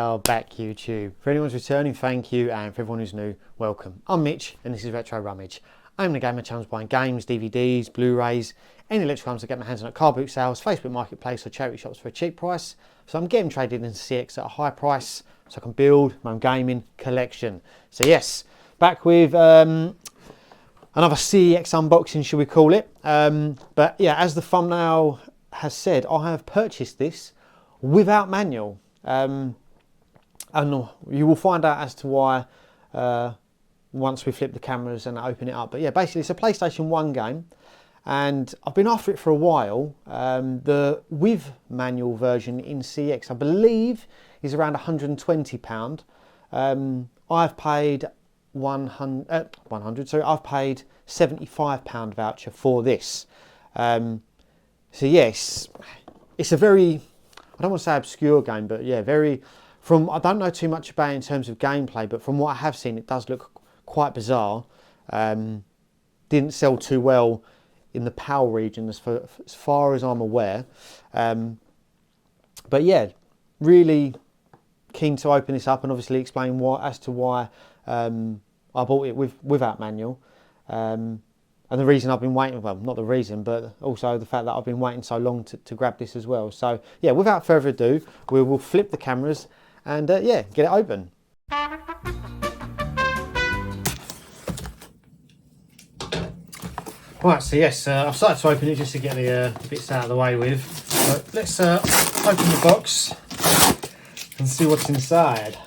are back, YouTube. For anyone who's returning, thank you, and for everyone who's new, welcome. I'm Mitch, and this is Retro Rummage. I'm the gamer channel buying games, DVDs, Blu-rays, any electrical items I get my hands on at car boot sales, Facebook Marketplace or charity shops for a cheap price. So I'm getting traded into CX at a high price so I can build my own gaming collection. So yes, back with another CEX unboxing, should we call it. But yeah, as the thumbnail has said, I have purchased this without manual. And you will find out as to why once we flip the cameras and open it up. But yeah, basically it's a PlayStation 1 game, and I've been after it for a while. The with manual version in CX, I believe, is around £120. I've paid 100. So I've paid £75 voucher for this. So yes, it's a very, I don't want to say obscure game, but yeah, very. I don't know too much about it in terms of gameplay, but from what I have seen, it does look quite bizarre. Didn't sell too well in the PAL region as far as I'm aware. But yeah, really keen to open this up and obviously explain as to why I bought it without manual. And the reason I've been waiting, well, not the reason, but also the fact that I've been waiting so long to grab this as well. So yeah, without further ado, we will flip the cameras and yeah, get it open. Right, so yes, I've started to open it just to get the bits out of the way with. So let's open the box and see what's inside.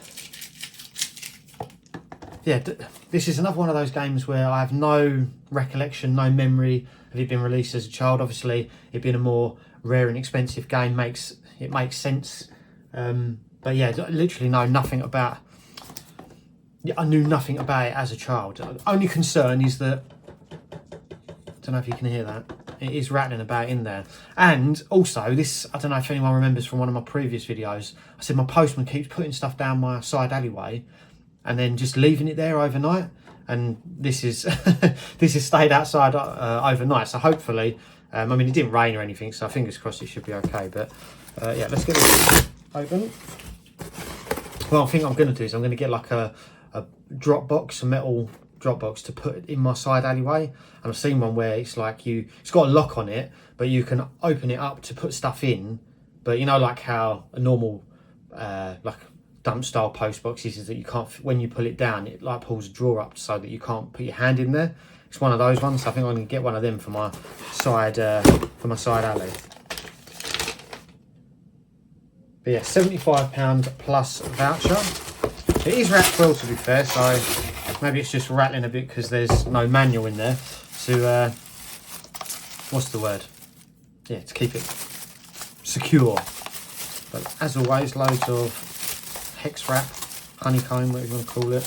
Yeah, this is another one of those games where I have no recollection, no memory of it being released as a child. Obviously, it being a more rare and expensive game makes sense. But yeah, literally know nothing about. I knew nothing about it as a child. The only concern is that, I don't know if you can hear that, it is rattling about in there. And also this, I don't know if anyone remembers from one of my previous videos, I said my postman keeps putting stuff down my side alleyway and then just leaving it there overnight. And this is this has stayed outside overnight. So hopefully, I mean, it didn't rain or anything, so fingers crossed it should be okay. But yeah, let's get this open. Well, I think I'm going to do is I'm going to get like a drop box, a metal drop box to put in my side alleyway. And I've seen one where it's like it's got a lock on it, but you can open it up to put stuff in. But you know, like how a normal like dump style post boxes is that you can't, when you pull it down, it like pulls a drawer up so that you can't put your hand in there. It's one of those ones. So I think I'm going to get one of them for my side alley. But yeah, £75 plus voucher. It is wrapped well, to be fair, so maybe it's just rattling a bit because there's no manual in there to, what's the word? Yeah, to keep it secure. But as always, loads of hex wrap, honeycomb, whatever you want to call it.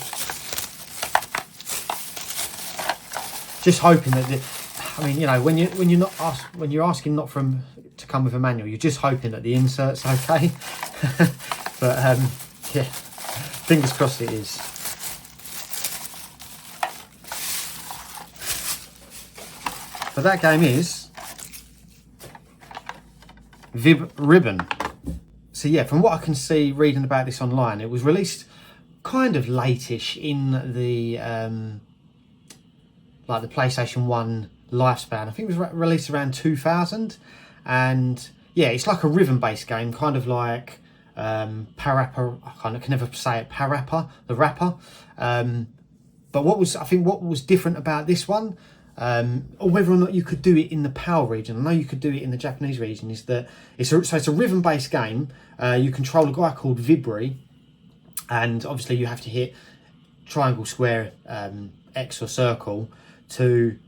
Just hoping that, I mean, you know, when you're asking not to come with a manual, you're just hoping that the insert's okay. But yeah, fingers crossed it is. But that game is Vib Ribbon. So yeah, from what I can see reading about this online, it was released kind of late-ish in the like the PlayStation 1 lifespan. I think it was released around 2000, and yeah, it's like a rhythm-based game, kind of like Parappa. I can never say it. Parappa, the rapper. But what was different about this one, or whether or not you could do it in the PAL region, I know you could do it in the Japanese region, is that it's a rhythm-based game. You control a guy called Vibri, and obviously you have to hit triangle, square, X or circle to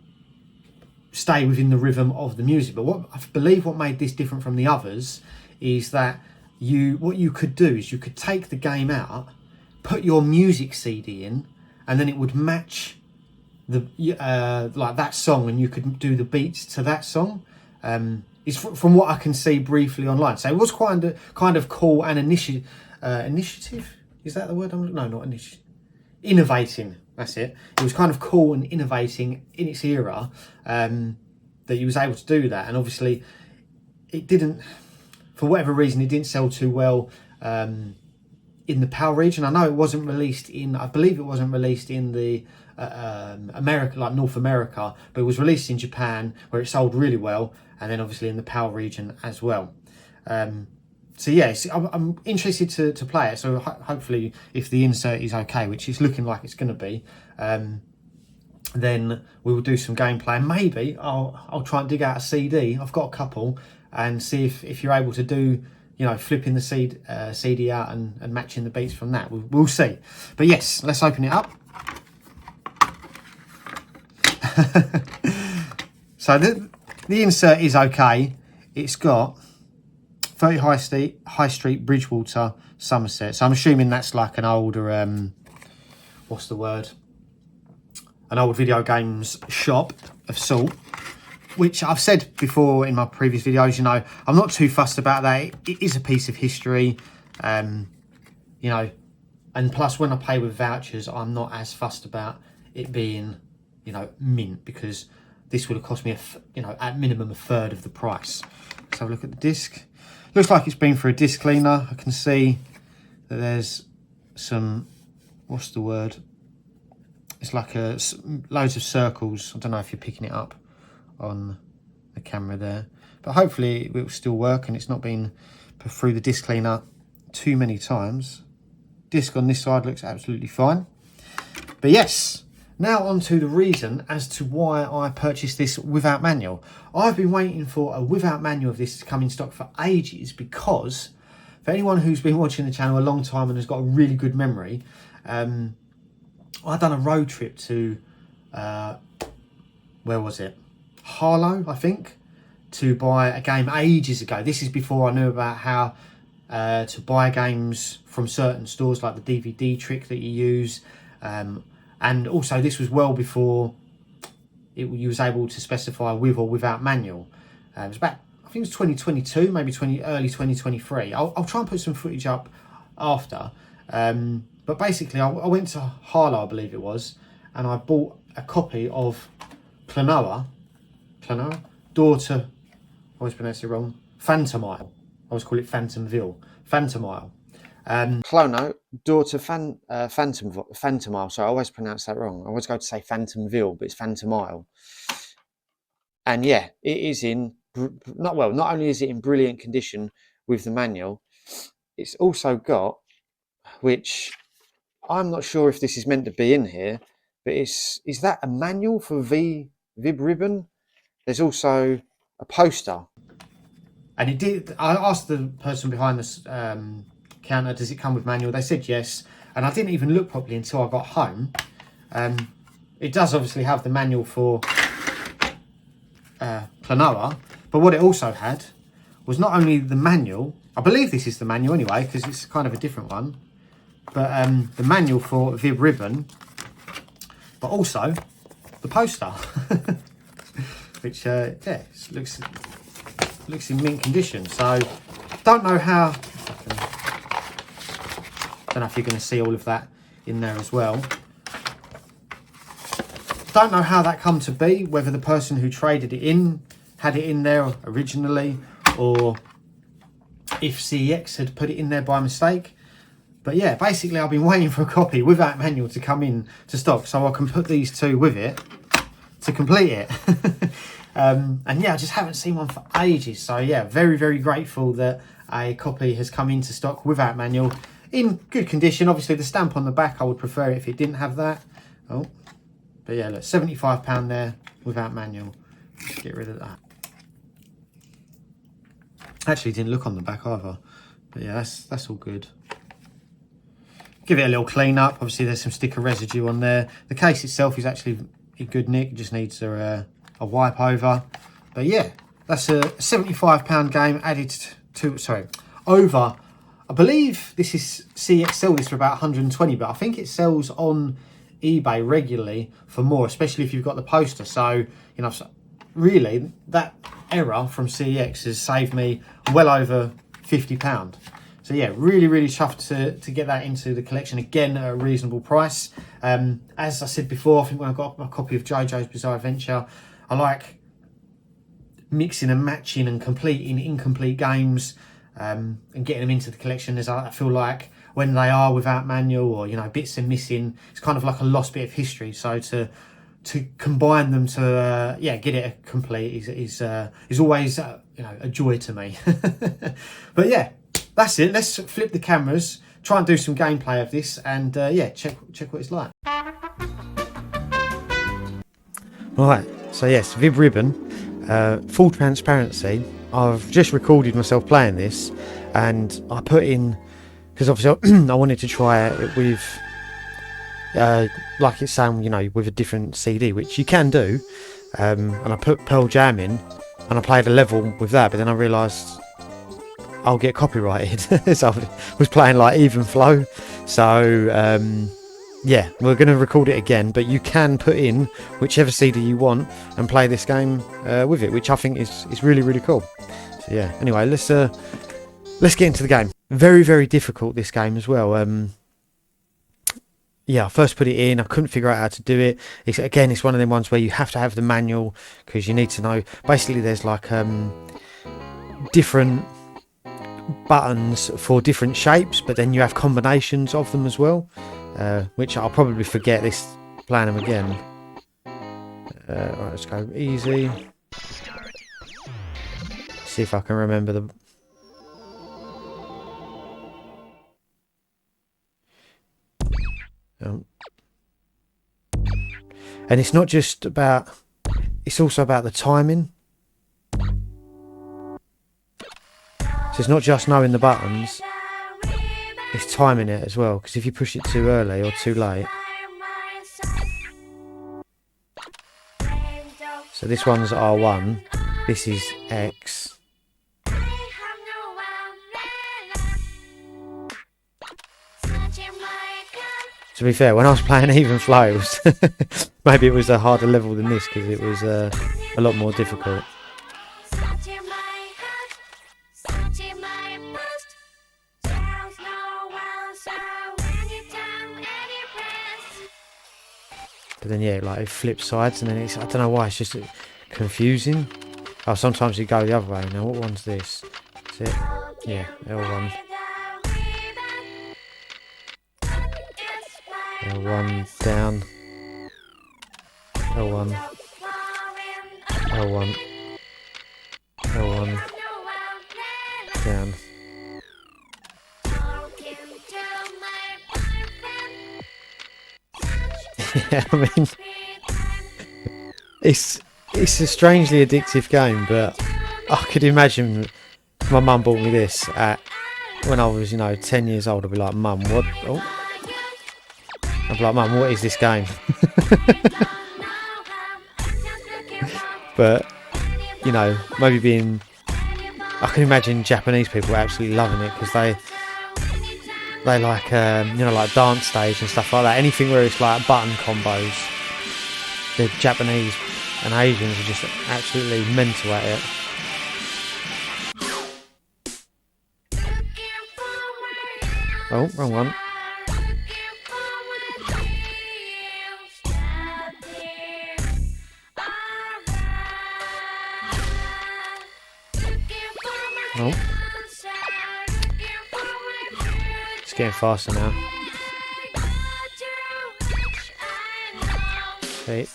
stay within the rhythm of the music. But what I believe what made this different from the others is that what you could do is you could take the game out, put your music CD in, and then it would match the like that song, and you could do the beats to that song. It's from what I can see briefly online. So it was kind of cool and initiative. Is that the word? No, not initiative. Innovating. That's it. It was kind of cool and innovating in its era, that you was able to do that. And obviously, it didn't, for whatever reason, it didn't sell too well in the PAL region. I know it wasn't released in, I believe it wasn't released in the America, like North America, but it was released in Japan where it sold really well, and then obviously in the PAL region as well. So yes, I'm interested to play it. So hopefully, if the insert is okay, which it's looking like it's going to be, then we will do some gameplay. And maybe I'll try and dig out a CD. I've got a couple, and see if you're able to do, you know, flipping the CD out and matching the beats from that. We'll see. But yes, let's open it up. So the insert is okay. It's got 30 High Street, Bridgewater, Somerset. So I'm assuming that's like an older, what's the word? An old video games shop of sort, which I've said before in my previous videos, you know, I'm not too fussed about that. It is a piece of history, you know, and plus when I pay with vouchers, I'm not as fussed about it being, you know, mint, because this would have cost me, you know, at minimum a third of the price. Let's have a look at the disc. Looks like it's been through a disc cleaner. I can see that there's some, what's the word? It's like loads of circles. I don't know if you're picking it up on the camera there, but hopefully it will still work and it's not been put through the disc cleaner too many times. Disc on this side looks absolutely fine. But yes, now on to the reason as to why I purchased this without manual. I've been waiting for a without manual of this to come in stock for ages, because for anyone who's been watching the channel a long time and has got a really good memory, I've done a road trip to, where was it? Harlow, I think, to buy a game ages ago. This is before I knew about how to buy games from certain stores, like the DVD trick that you use. And also this was well before you was able to specify with or without manual. It was about, I think it was 2022, maybe early 2023. I'll try and put some footage up after. But basically I went to Harlow, I believe it was, and I bought a copy of Klonoa, Door to, I always pronounce it wrong, Phantomile. I always call it Phantomville. Phantomile. Klonoa, Door to Phantomile. So I always pronounce that wrong. I always go to say Phantomville, but it's Phantomile. And yeah, it is in, not only is it in brilliant condition with the manual, it's also got, which I'm not sure if this is meant to be in here, but is that a manual for Vib Ribbon? There's also a poster. And it did, I asked the person behind this counter, does it come with manual? They said yes, and I didn't even look properly until I got home. It does obviously have the manual for Klonoa, but what it also had was not only the manual, I believe this is the manual anyway, because it's kind of a different one, but the manual for Vib Ribbon, but also the poster, which yeah, looks in mint condition. So don't know how, don't know if you're going to see all of that in there as well. Don't know how that come to be, whether the person who traded it in had it in there originally, or if CEX had put it in there by mistake. But yeah, basically I've been waiting for a copy without manual to come in to stock, so I can put these two with it to complete it. And yeah, I just haven't seen one for ages. So yeah, very, very grateful that a copy has come into stock without manual, in good condition. Obviously the stamp on the back, I would prefer it if it didn't have that. Oh, but yeah, look, £75 there without manual. Just get rid of that. Actually didn't look on the back either, but yeah, that's all good. Give it a little clean up. Obviously there's some sticker residue on there. The case itself is actually in good nick, it just needs a wipe over. But yeah, that's a £75 game added to, sorry, over, I believe this is, CEX sell this for about 120, but I think it sells on eBay regularly for more, especially if you've got the poster. So, you know, really that error from CEX has saved me well over £50. So yeah, really, really chuffed to get that into the collection again at a reasonable price. As I said before, I think when I got my copy of JoJo's Bizarre Adventure, I like mixing and matching and completing incomplete games and getting them into the collection, as I feel like when they are without manual, or bits are missing, it's kind of like a lost bit of history. So to combine them to get it complete is always a joy to me. But yeah, that's it. Let's flip the cameras, try and do some gameplay of this, and check what it's like. Right, so yes, Vib Ribbon, full transparency, I've just recorded myself playing this, and I put in, because obviously I wanted to try it with, like it's saying, with a different CD, which you can do, and I put Pearl Jam in, and I played a level with that, but then I realised I'll get copyrighted, so I was playing like Even Flow, so yeah, we're going to record it again, but you can put in whichever CD you want and play this game with it, which I think is really, really cool. So yeah, anyway, let's get into the game. Very, very difficult, this game as well. Yeah, I first put it in, I couldn't figure out how to do it. It's one of them ones where you have to have the manual, because you need to know, basically there's like different buttons for different shapes, but then you have combinations of them as well, which I'll probably forget this playing them again. Right, let's go easy. See if I can remember the... And it's not just about... It's also about the timing. So it's not just knowing the buttons, it's timing it as well, because if you push it too early or too late. So this one's R1, this is X. To be fair, when I was playing Even Flow, maybe it was a harder level than this, because it was a lot more difficult. But then yeah, like it flips sides, and then it's, I don't know why, it's just confusing. Oh, sometimes you go the other way. Now what one's this? Is it? Yeah, L1. L1 down. L1. L1. L1 down. Yeah, I mean, it's a strangely addictive game, but I could imagine my mum bought me this when I was, 10 years old. I'd be like, Mum, what? Oh. I'd be like, Mum, what is this game? But, maybe being... I can imagine Japanese people absolutely loving it, because they like, like dance stage and stuff like that. Anything where it's like button combos. The Japanese and Asians are just absolutely mental at it. Oh, wrong one. Oh. It's getting faster now. Okay.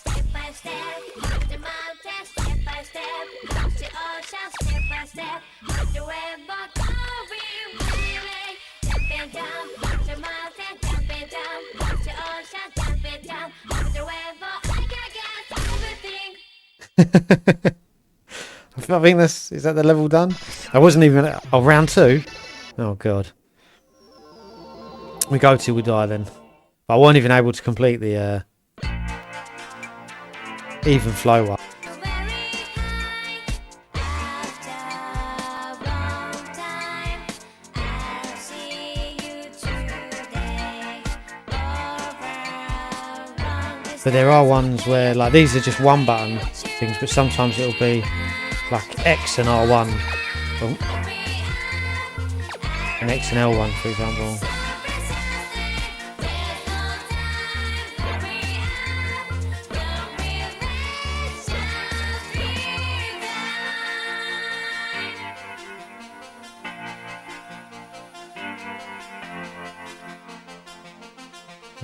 I think is that the level done? I wasn't even... Oh, round 2? Oh, God. We go till we die then. But I wasn't even able to complete the Even Flow one. But there are ones where, like, these are just one button things, but sometimes it'll be like X and R1. Oh. And X and L1, for example.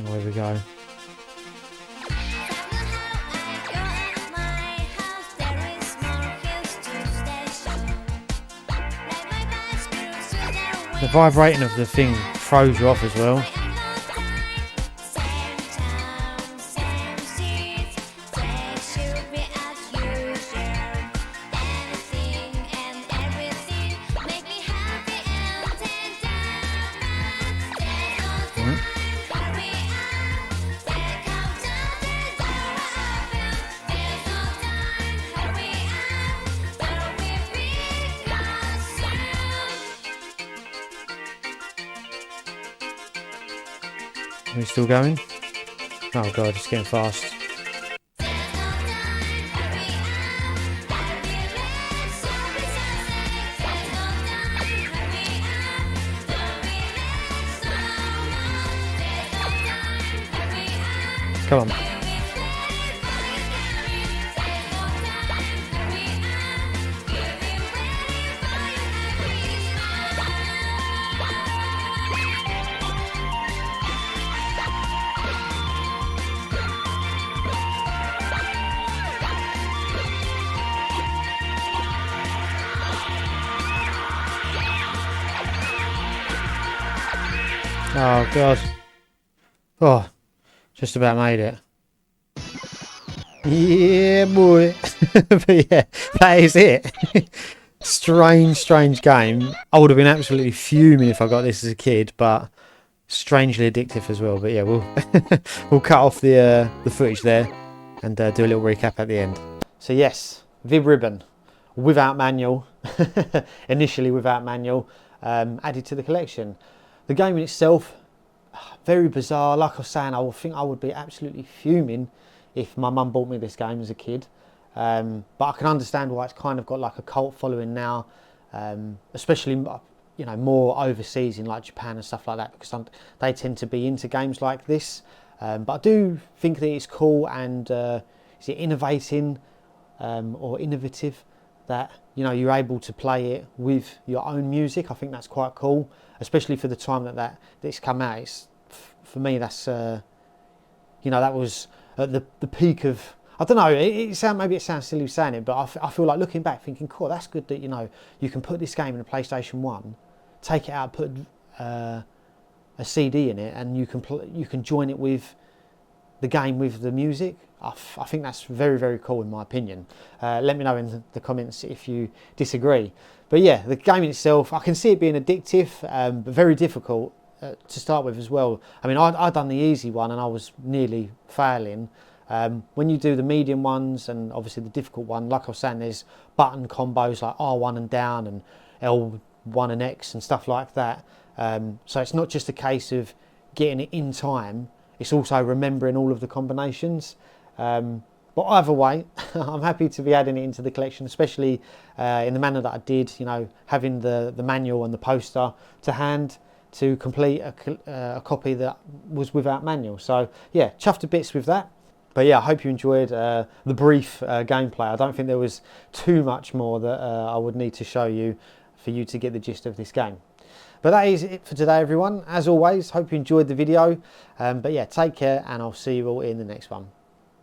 There we go. The vibrating of the thing throws you off as well. Are we still going? Oh god, it's getting fast. Come on. Oh god. Oh, just about made it. Yeah, boy. But yeah, that is it. Strange game. I would have been absolutely fuming if I got this as a kid, but strangely addictive as well. But yeah, we'll cut off the footage there and do a little recap at the end. So yes, Vib Ribbon without manual, initially without manual, added to the collection. The game in itself, very bizarre. Like I was saying, I think I would be absolutely fuming if my mum bought me this game as a kid. But I can understand why it's kind of got like a cult following now, especially more overseas in like Japan and stuff like that, because they tend to be into games like this. But I do think that it's cool and is it innovating or innovative that you're able to play it with your own music. I think that's quite cool, especially for the time that it's come out. For me, that's that was at the peak of, I don't know, maybe it sounds silly saying it, but I feel like looking back thinking, cool, that's good that you can put this game in a PlayStation 1, take it out, put a CD in it, and you can join it with the game with the music. I think that's very, very cool in my opinion. Let me know in the comments if you disagree. But yeah, the game in itself, I can see it being addictive, but very difficult to start with as well. I mean, I'd done the easy one and I was nearly failing. When you do the medium ones and obviously the difficult one, like I was saying, there's button combos like R1 and down and L1 and X and stuff like that. So it's not just a case of getting it in time, it's also remembering all of the combinations. But either way, I'm happy to be adding it into the collection, especially in the manner that I did, having the manual and the poster to hand to complete a copy that was without manual. So yeah, chuffed to bits with that. But yeah, I hope you enjoyed the brief gameplay. I don't think there was too much more that I would need to show you for you to get the gist of this game. But that is it for today, everyone. As always, hope you enjoyed the video. But yeah, take care and I'll see you all in the next one.